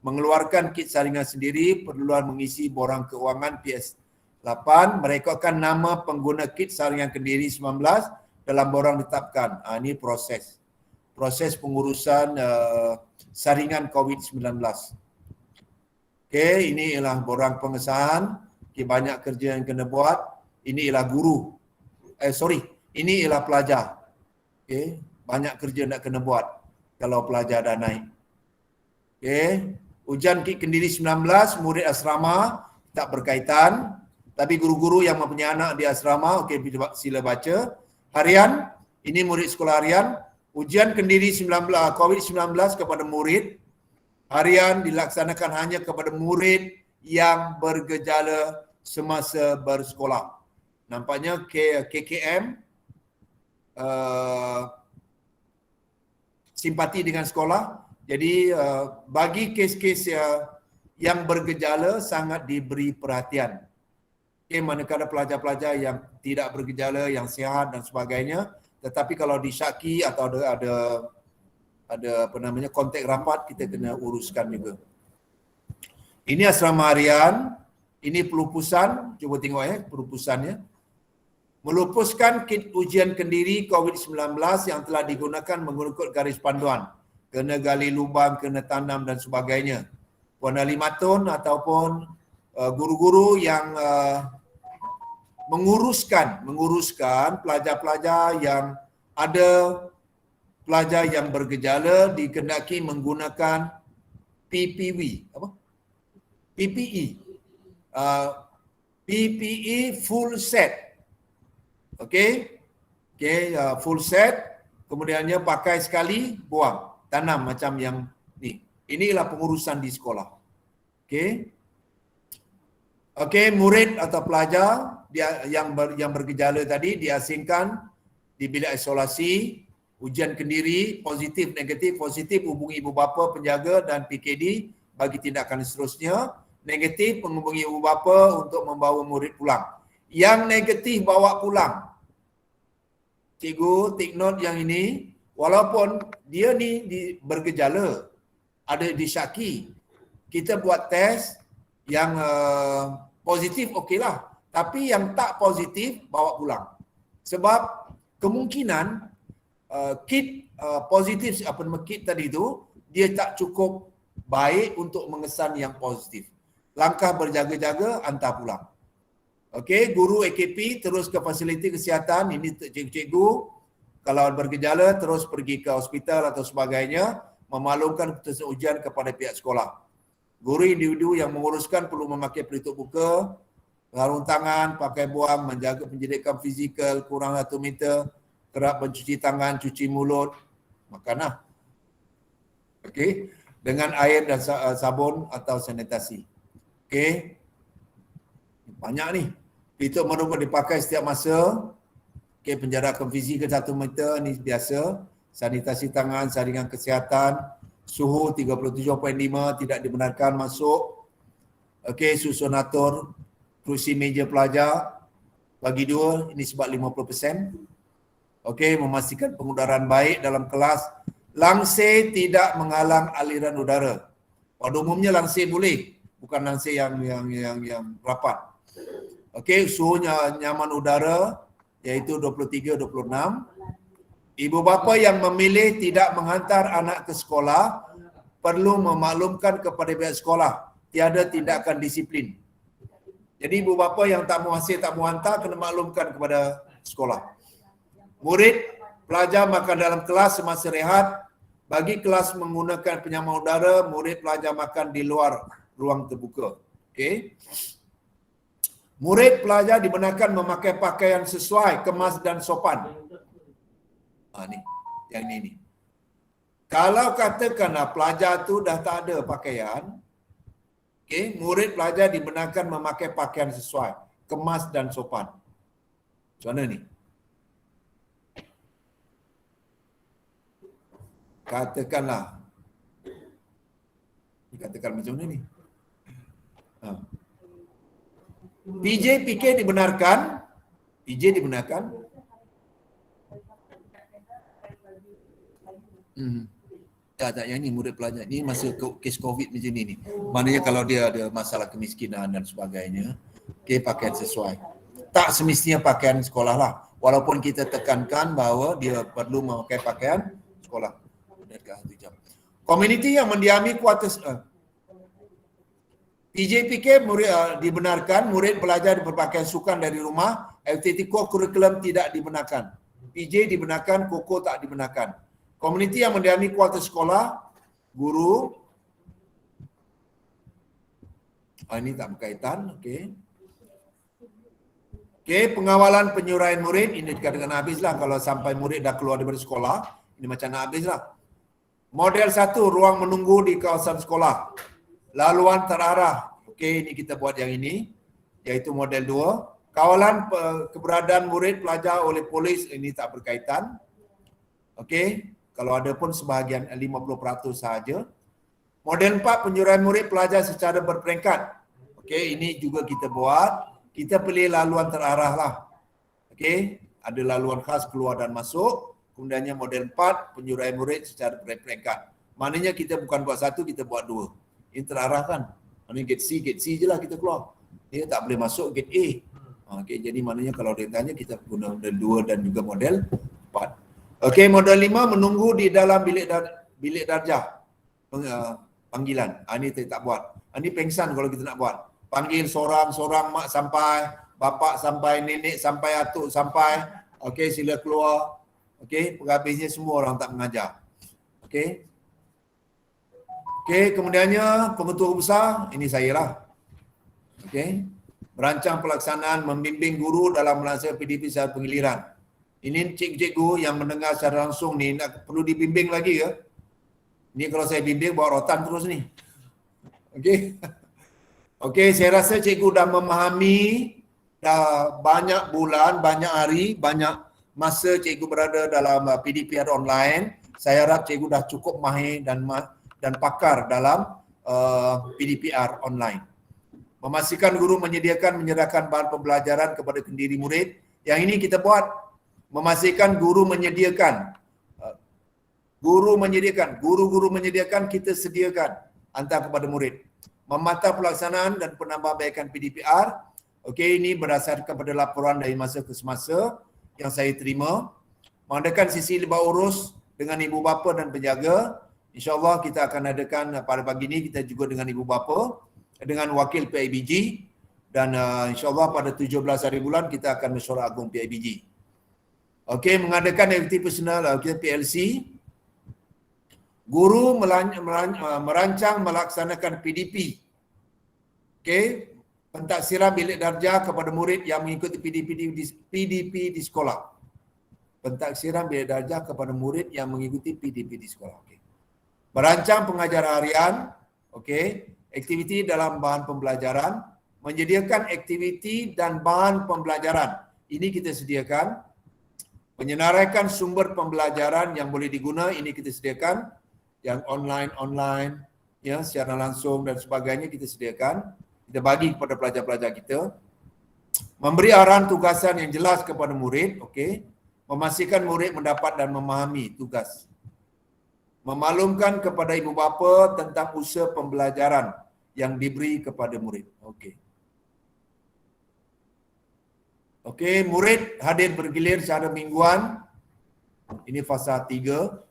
mengeluarkan kit saringan sendiri, perluan mengisi borang keuangan PS8, merekodkan nama pengguna kit saringan Kendiri 19 dalam borang ditetapkan. Ini proses pengurusan saringan COVID-19. Okey, ini ialah borang pengesahan. Okay, banyak kerja yang kena buat. Ini ialah guru. Ini ialah pelajar. Okey, banyak kerja nak kena buat kalau pelajar dah naik. Okey, ujian kit Kendiri 19 murid asrama tak berkaitan, tapi guru-guru yang mempunyai anak di asrama, okey, sila baca. Harian, ini murid sekolah harian. Ujian Kendiri 19 COVID-19 kepada murid harian dilaksanakan hanya kepada murid yang bergejala semasa bersekolah. Nampaknya KKM simpati dengan sekolah. Jadi bagi kes-kes yang bergejala sangat diberi perhatian. Okay, manakala pelajar-pelajar yang tidak bergejala, yang sihat dan sebagainya, tetapi kalau disyaki atau ada kontak rapat, kita kena uruskan juga. Ini asrama harian, ini pelupusan, cuba tengok pelupusannya. Melupuskan kit ujian Kendiri COVID-19 yang telah digunakan mengikut garis panduan. Kena gali lubang, kena tanam dan sebagainya. Puan Ali Matun ataupun guru-guru yang menguruskan pelajar-pelajar yang ada pelajar yang bergejala dikendaki menggunakan PPE full set. Okey, full set, kemudiannya pakai sekali, buang, tanam macam yang ni. Inilah pengurusan di sekolah. Okey, murid atau pelajar yang bergejala tadi diasingkan di bilik isolasi. Ujian Kendiri positif positif hubungi ibu bapa, penjaga dan PKD bagi tindakan seterusnya. Negatif menghubungi ibu bapa untuk membawa murid pulang. Yang negatif bawa pulang. Cikgu take note yang ini, walaupun dia ni bergejala, ada disyaki, kita buat test yang positif okeylah. Tapi yang tak positif bawa pulang. Sebab kemungkinan kit positif kit tadi tu dia tak cukup baik untuk mengesan yang positif. Langkah berjaga-jaga, hantar pulang. Okey, guru AKP terus ke fasiliti kesihatan. Ini cikgu-cikgu kalau bergejala terus pergi ke hospital atau sebagainya, memaklumkan keputusan ujian kepada pihak sekolah. Guru individu yang menguruskan perlu memakai pelitup muka, sarung tangan, pakai buang, menjaga pendidikan fizikal kurang 1 meter, kerap mencuci tangan, cuci mulut, makanlah. Okey, dengan air dan sabun atau sanitasi. Okey. Banyak ni. Pelitup merubah dipakai setiap masa. Okey, penjarakan fizikal 1 meter ni biasa. Sanitasi tangan, saringan kesihatan, suhu 37.5 tidak dibenarkan masuk. Okey, susun atur kerusi meja pelajar bagi 2, ini sebab 50%. Okey, memastikan pengudaran baik dalam kelas. Langsir tidak menghalang aliran udara. Pada umumnya langsir boleh, bukan langsir yang rapat. Okey, suhu nyaman udara iaitu 23-26. Ibu bapa yang memilih tidak menghantar anak ke sekolah perlu memaklumkan kepada pihak sekolah tiada tindakan disiplin. Jadi ibu bapa yang tak mau hantar kena maklumkan kepada sekolah. Murid, pelajar makan dalam kelas semasa rehat Bagi kelas menggunakan penyambung udara, murid pelajar makan di luar ruang terbuka. Okey. Murid pelajar dibenarkan memakai pakaian sesuai, kemas dan sopan. Ni, yang ni. Kalau katakanlah pelajar tu dah tak ada pakaian, okey, murid pelajar dibenarkan memakai pakaian sesuai, kemas dan sopan. Macam mana ni? Katakanlah. Dikatakan macam mana ni? PJ PK dibenarkan. PJ dibenarkan. Tak, yang ni murid pelajar. Ni masa kes COVID macam ni. Maknanya kalau dia ada masalah kemiskinan dan sebagainya, okay, pakaian sesuai. Tak semestinya pakaian sekolah lah. Walaupun kita tekankan bahawa dia perlu memakai pakaian sekolah. Komuniti yang mendiami kuartus PJPK murid, dibenarkan murid pelajar berpakaian sukan dari rumah, aktiviti kurikulum tidak dibenarkan. PJ dibenarkan, koko tak dibenarkan. Komuniti yang mendiami kuartus sekolah, guru, ini tak berkaitan, okey. Okey, pengawalan penyuraian murid, ini dikatakan habislah kalau sampai murid dah keluar daripada sekolah, ini macam nak habislah. Model 1, ruang menunggu di kawasan sekolah. Laluan terarah. Okey, ini kita buat yang ini, iaitu model 2. Kawalan keberadaan murid pelajar oleh polis, ini tak berkaitan. Okey, kalau ada pun sebahagian 50% sahaja. Model 4, penyuraian murid pelajar secara berperingkat. Okey, ini juga kita buat. Kita pilih laluan terarah lah. Okey, ada laluan khas keluar dan masuk. Kemudiannya model 4, penyuraian murid secara berperingkat. Maknanya kita bukan buat satu, kita buat dua. Ini terarah kan. Maknanya gate C je lah kita keluar. Dia tak boleh masuk gate A. Okey, jadi maknanya kalau dia tanya, kita guna model 2 dan juga model 4. Okey, model 5, menunggu di dalam bilik darjah. Panggilan. Ini kita tak buat. Ini pengsan kalau kita nak buat. Panggil seorang-seorang, mak sampai, bapak sampai, nenek sampai, atuk sampai. Okey, sila keluar. Okey, habisnya semua orang tak mengajar. Okey. Okey, kemudiannya pengetua besar, ini saya lah. Okey. Merancang pelaksanaan membimbing guru dalam melaksanakan PDP secara penggiliran. Ini cikgu yang mendengar secara langsung ni, nak perlu dibimbing lagi ke? Ni kalau saya bimbing bawa rotan terus ni. Okey. Okey, saya rasa cikgu dah memahami, dah banyak bulan, banyak hari, banyak masa cikgu berada dalam PDPR online. Saya harap cikgu dah cukup mahir dan pakar dalam PDPR online. Memastikan guru menyerahkan bahan pembelajaran kepada kendiri murid. Yang ini kita buat. Memastikan guru menyediakan. Guru-guru menyediakan, kita sediakan hantar kepada murid. Memantau pelaksanaan dan penambahbaikan PDPR. Okey, ini berdasarkan pada laporan dari masa ke semasa yang saya terima. Mengadakan sisi libat urus dengan ibu bapa dan penjaga. InsyaAllah kita akan adakan pada pagi ini kita juga dengan ibu bapa, dengan wakil PIBG, dan insyaAllah pada 17 hari bulan kita akan mesyuarat agung PIBG. Okey, mengadakan aktiviti personal PLC. Guru merancang melaksanakan PDP. Okey, pentaksiran bilik darjah kepada murid yang mengikuti PDP di sekolah. Pentaksiran bilik darjah kepada murid yang mengikuti PDP di sekolah. Okey. Merancang pengajaran harian, okey, aktiviti dalam bahan pembelajaran, menyediakan aktiviti dan bahan pembelajaran. Ini kita sediakan. Menyenaraikan sumber pembelajaran yang boleh diguna, ini kita sediakan. Yang online, ya, secara langsung dan sebagainya kita sediakan. Kita bagi kepada pelajar-pelajar kita. Memberi arahan tugasan yang jelas kepada murid, okey. Memastikan murid mendapat dan memahami tugas. Memaklumkan kepada ibu bapa tentang usaha pembelajaran yang diberi kepada murid. Okey. Okey, murid hadir bergilir secara mingguan. Ini fasa 3.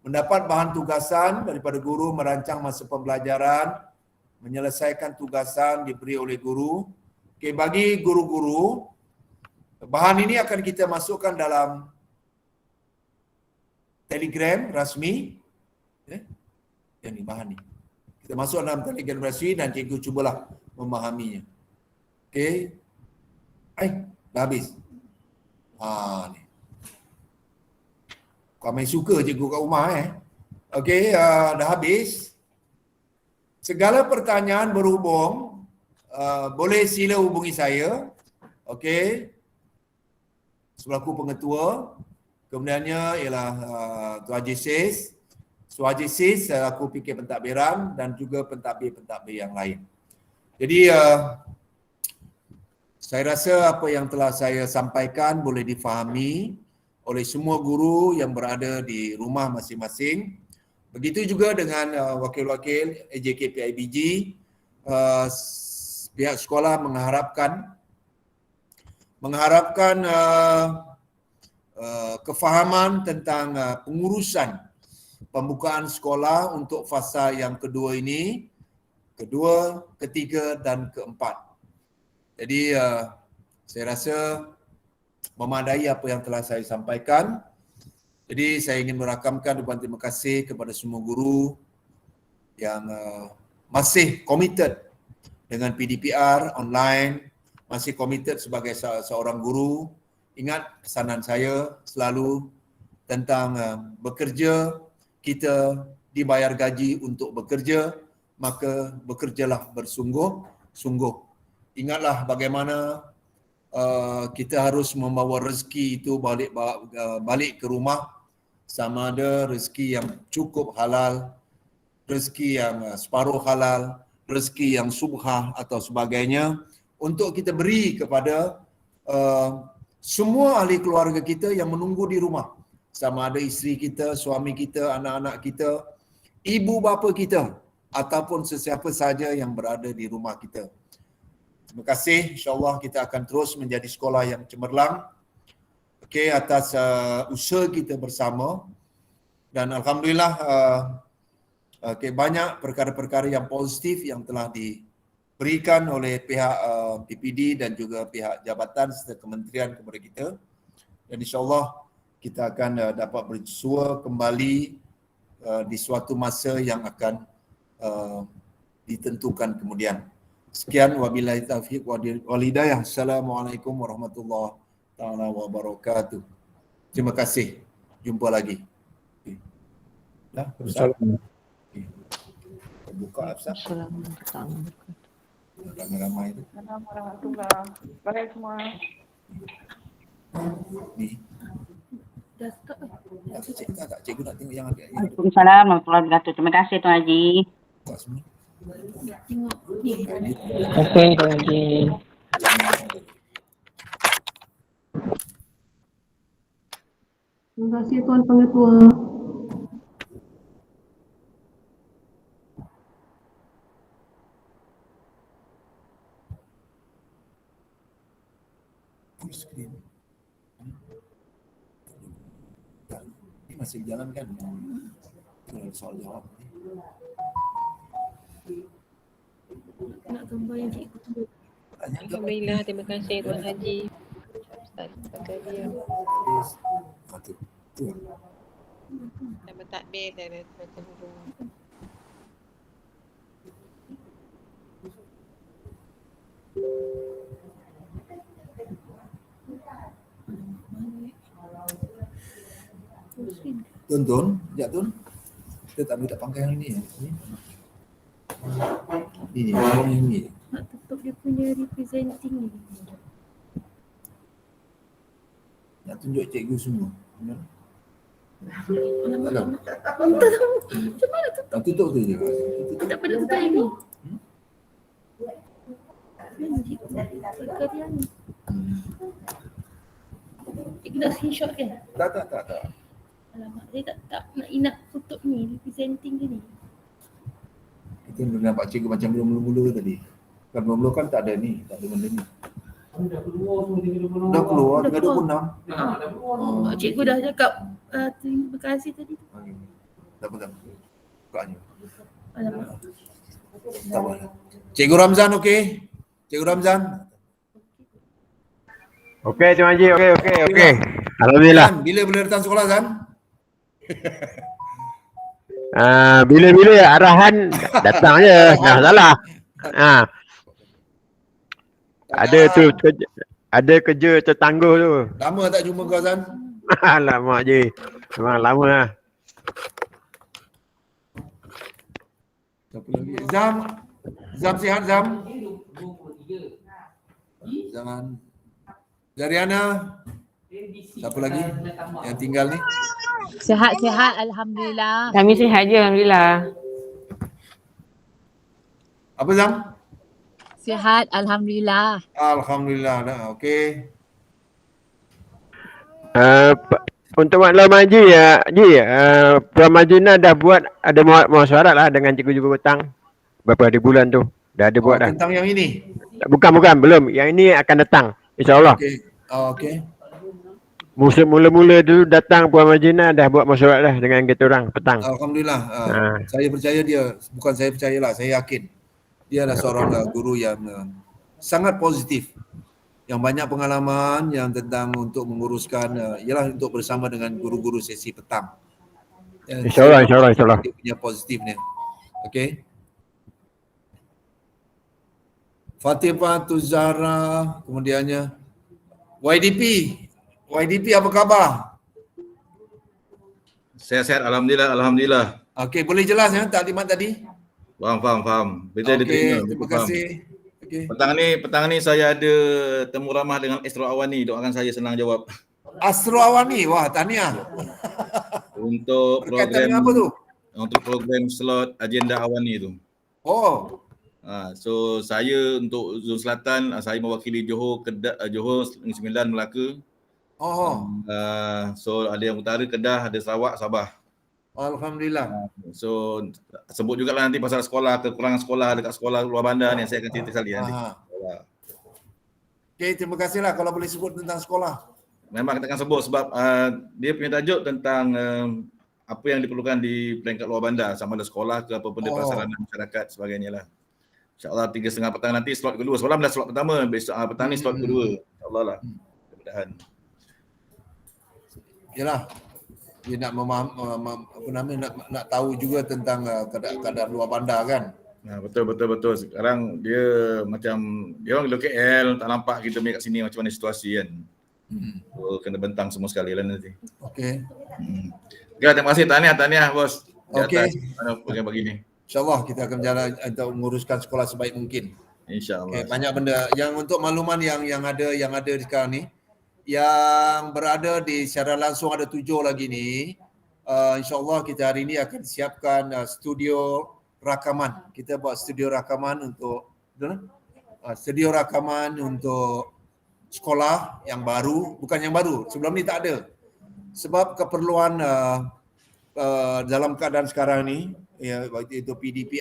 Mendapat bahan tugasan daripada guru, merancang masa pembelajaran, menyelesaikan tugasan diberi oleh guru. Okey, bagi guru-guru, bahan ini akan kita masukkan dalam Telegram rasmi. Yang ni bahan ni. Kita masuk dalam Telegram Generasi dan cikgu cubalah memahaminya. Okey. Dah habis. Ni. Kau main suka cikgu kat rumah Okey, dah habis. Segala pertanyaan berhubung, boleh sila hubungi saya. Okey. Selaku pengetua. Kemudiannya ialah Tuan Haji Sis. Tuan Haji Sis selaku fikir pentadbiran dan juga pentadbir-pentadbir yang lain. Jadi saya rasa apa yang telah saya sampaikan boleh difahami oleh semua guru yang berada di rumah masing-masing. Begitu juga dengan wakil-wakil AJK PIBG. Pihak sekolah mengharapkan kefahaman tentang pengurusan pembukaan sekolah untuk fasa yang kedua ini, kedua, ketiga dan keempat. Jadi saya rasa memadai apa yang telah saya sampaikan. Jadi saya ingin merakamkan ucapan terima kasih kepada semua guru yang masih committed dengan PDPR online, masih committed sebagai seorang guru. Ingat pesanan saya selalu tentang bekerja, kita dibayar gaji untuk bekerja, maka bekerjalah bersungguh-sungguh. Ingatlah bagaimana kita harus membawa rezeki itu balik ke rumah, sama ada rezeki yang cukup halal, rezeki yang separuh halal, rezeki yang subhah atau sebagainya, untuk kita beri kepada semua ahli keluarga kita yang menunggu di rumah. Sama ada isteri kita, suami kita, anak-anak kita, ibu bapa kita, ataupun sesiapa saja yang berada di rumah kita. Terima kasih. InsyaAllah kita akan terus menjadi sekolah yang cemerlang. Okey, atas usaha kita bersama. Dan Alhamdulillah banyak perkara-perkara yang positif yang telah diberikan oleh pihak PPD dan juga pihak jabatan serta kementerian kepada kita. Dan insyaAllah kita akan dapat bersua kembali di suatu masa yang akan ditentukan kemudian. Sekian, wabillahi taufiq wal hidayah. Assalamualaikum warahmatullahi wabarakatuh. Terima kasih. Jumpa lagi. Dah, Assalamualaikum. Buka Ustaz. Assalamualaikum. Ramai-ramai tu. Assalamualaikum warahmatullahi wabarakatuh semua. Ni. Dah stop Tak, cikgu nak tengok yang ada. Waalaikumsalam warahmatullahi wabarakatuh. Terima kasih Tuan Haji. Buka semua. tengok ni. Okey Tuan Haji. Terima kasih Tuan Pengetua. Full screen. Ini masih jalan kan? Itu soal jawab. Nak gambar yang cikgu tu. Alhamdulillah, terima kasih Tuan Haji. Ustaz Zakaria. Tu. Dan bertakbir dan macam tu. Tun, sekejap Tun. Kita tak boleh tak pakai yang ini. Ini, yang ini. Nak tutup dia punya representing ni. Nak tunjuk cikgu semua. Alamak. Macam mana tutup? Tak tutup tu je. Tak pada tutup ini. Mana cikgu? Zakaria ni. Cikgu nak screenshot kan? Tak. Alamak, saya tak nak tutup ni, representing dia ni. Kita nampak cikgu macam belum mula-mula tadi. Kan mula-mula kan tak ada ni, tak ada benda ni. Dah keluar, tinggal 26. Cikgu dah cakap terima kasih tadi. Tak apa. Bukanya. Alamak. Tak apa. Cikgu Ramzan okey? Cikgu Ramzan? Okey Tuan Haji, okey. Alhamdulillah. Zan, bila boleh datang sekolah Zan? Bila-bila arahan datang je. Nah, salah. Ada tu kerja tertangguh tu. Lama tak jumpa kau Zam? Lama je. Memang lama lah. Siapa lagi? Zam. Zam sihat Zam? Zaman. Zariana. Siapa lagi yang tinggal ni? Sihat-sihat, Alhamdulillah. Kami sihat je, Alhamdulillah. Apa Zam? Sihat, Alhamdulillah. Alhamdulillah dah. Okey. Untuk maklum Haji Puan Majina dah buat ada muasyarat lah dengan cikgu-cikgu petang. Berapa hari bulan tu. Dah ada buat dah. Tentang yang ini. Bukan, belum. Yang ini akan datang. InsyaAllah. Okey. Okey. Musim mula-mula dulu datang Puan Majina dah buat muasyarat dah dengan kita orang petang. Alhamdulillah. Saya percaya dia, bukan saya percayalah, saya yakin. Dia adalah seorang guru yang sangat positif. Yang banyak pengalaman yang tentang untuk menguruskan ialah untuk bersama dengan guru-guru sesi petang. InsyaAllah. Dia punya positifnya. Okey. Fatimah Tuzara, kemudiannya YDP apa khabar? Sehat-sehat, alhamdulillah. Okey, boleh jelas ya taklimat tadi? Faham. Betul Okey, diterima. terima kasih. Okey. Petang ni saya ada temu ramah dengan Astro Awani. Doakan saya senang jawab. Astro Awani, wah tahniah. Untuk Berkaitan dengan apa tu? Untuk program slot agenda Awani tu. Oh, So saya untuk Zon Selatan, saya mewakili Johor, Johor, Negeri Sembilan, Melaka. So ada yang utara, Kedah, ada Sarawak, Sabah. alhamdulillah. So sebut juga lah nanti pasal sekolah, kekurangan sekolah dekat sekolah luar bandar ni, saya akan cerita sekali nanti. Okey, terima kasihlah kalau boleh sebut tentang sekolah. Memang kita akan sebut sebab dia punya tajuk tentang apa yang diperlukan di peringkat luar bandar, sama ada sekolah ke apa benda prasarana masyarakat sebagainya lah. InsyaAllah 3:30 petang nanti slot kedua. Semalam dah slot pertama, besok petang ni slot kedua. InsyaAllah lah. Mudah-mudahan. Yalah. Dia nak nak tahu juga tentang keadaan luar bandar kan. Betul. Sekarang dia macam dia orang di KL, tak nampak kita punya kat sini macam mana situasi kan. So, kena bentang semua sekali lah nanti. Okey. Okay, terima kasih. Tahniah bos. Okey. Program pagi ni. InsyaAllah kita akan berjalan untuk menguruskan sekolah sebaik mungkin. InsyaAllah. Okay, banyak benda. Yang untuk makluman yang ada sekarang ni, yang berada di secara langsung ada 7 lagi ni. InsyaAllah kita hari ini akan siapkan studio rakaman. Kita buat studio rakaman untuk sekolah yang baru, bukan yang baru. Sebelum ni tak ada. Sebab keperluan dalam keadaan sekarang ni, ya, waktu itu PDP